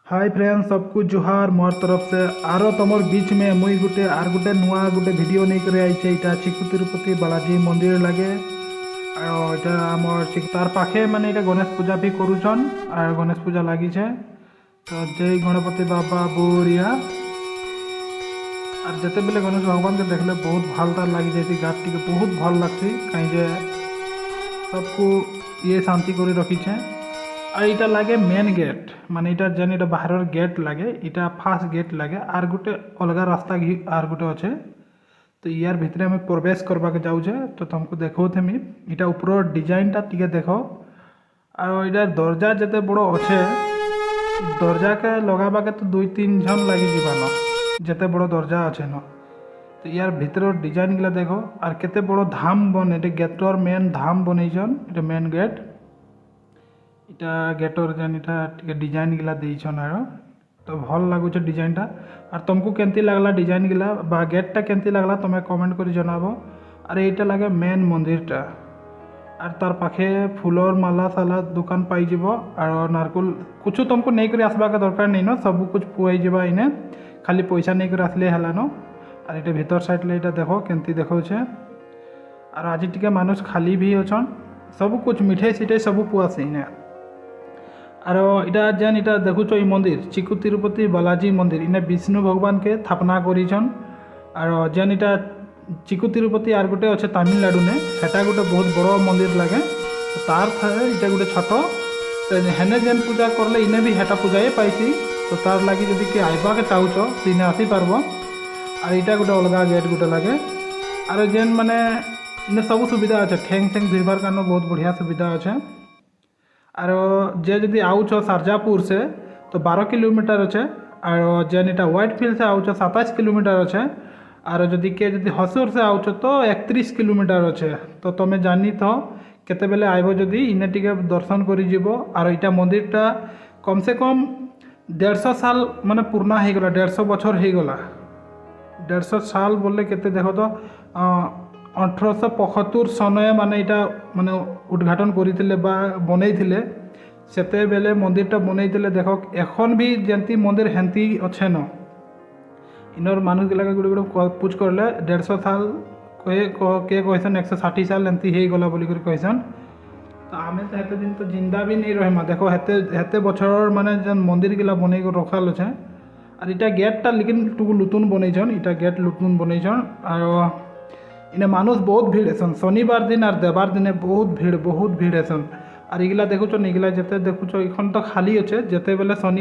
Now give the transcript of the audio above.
Hi friends, सबको जोहार मोर तरफ से आरो तमर बीच में मुई गुटे नुआ गुटे वीडियो नहीं करे आइछे। इटा चिकू तिरुपति बालाजी मंदिर लागे और इटा आमर तार पाखे माने इटा गणेश पूजा भी करूछन और गणेश पूजा लागी छे। तो जय गणपति बाबा बोरिया। और जते बेले गणेश भगवान के देखले बहुत भलता लगी जाती, गात टिके बहुत भल लगती कहीं जे सबको ये शांति कर रखी छे। और इटा लागे मेन गेट माने इटा जेन इटा बाहर गेट लागे, इटा फास्ट गेट लागे और गोटे अलग रास्ता आर गोटे अच्छे। तो यार भितर में प्रवेश करवा के जाऊे तो तुमको देखो थेमी इटा ऊपर डिजाइन टा टिके देखो। और इटा दरजा जते बड़ो अच्छे, दरजा के लगाबा के तो 2-3 जन लगी जीवान जते बड़ो दरजा अच्छे न। तो यार भितर डिजाइन गिला देखो और केते बड़ो धाम बन गेटर मेन धाम बनईछन। इटा मेन गेट, इटा गेटर जेन इटा डिजाइन गिला देइछन आरो तो भल लगुचे डिजाइन टा। और तुमको केंती लागला डिजाइन गिला बा गेट टा केंती लागला तुम कमेंट करी जनाबो। और एटा लागे मेन मंदिर टा और तार पाखे फूलर माला साला दुकान पाई जीवो और नारकुल कुछ तुमको नहीं कर आसबा के दरकार नहीं न, सब कुछ पुआई जीवा इने, खाली पैसा नहीं कर आसले हला न। और इटा भीतर साइड ले इटा देखो केंती देखो छे। और आज टिके मानुष खाली भी अछन, सब कुछ मिठाई सिठाई सब पुआसे इने। और इटा जेन इटा देखुच ये मंदिर चिकू तिरुपति बालाजी मंदिर इने विष्णु भगवान के स्थापना करिछन। और जेन इटा चिकू तिरुपति आर गोटे अच्छे तमिलनाडु ने सेटा गोटे बहुत बड़ मंदिर लगे। तो तार थारे इटा गोटे छोट तो हेने जेन पूजा करले इने भी हेटा पूजा पाइसी। तो तार लगी जदि कि आइबा के चाहूच तो इने आसी पारबो। और इटा गोटे अलग गेट गोटे लगे और जेन माने इने सब सुविधा अच्छे, ठेंग ठेंग भिड़बार कारण बहुत बढ़िया सुविधा अच्छे। और जे जदि आउच सारजापुर से तो 12 किलोमीटर अच्छे और जेन इटा व्हाइट फील्ड से आउच 27 किलोमीटर अच्छे। और जदि के जदि हसूर से आउच तो 31 किलोमीटर अच्छे। तो तुम जानी तो केते बेले आइबो जदि इने टिके दर्शन करी जीवो। और इटा मंदिरटा कम से कम 150 साल माने पुराना हो गला, 150 बछर हो गला। 150 साल बोले केते देखो तो 1875 सनय माने इटा माने उद्घाटन करथिले बा बनैथिले सेते बेले मंदिरटा बनैथिले। देखो एखन भी जेंती मंदिर हेंती अच्छे न। इनर मानुष गिला गुड़े गुड़े पूछ करले 150 साल के कहसन 160 साल एंती हो गला बोली कर कहसन। तो आमे तो हेते दिन तो जिंदा भी नहीं रहे। देखो हेते हेते बछर माने जेन मंदिर गिला बनै कर रखाल अच्छे। और इटा गेटटा लेकिन टुकु लुतुन बनैछन, इटा गेट लुतुन बनैछन। और इने मानुष बहुत भीड़ हेसन शनिवार दिन और देवार दिन बहुत भीड़ हेसन। और इगला देखुच इगला जते देखुच इखन तो खाली अच्छे, जते बेले शनिवार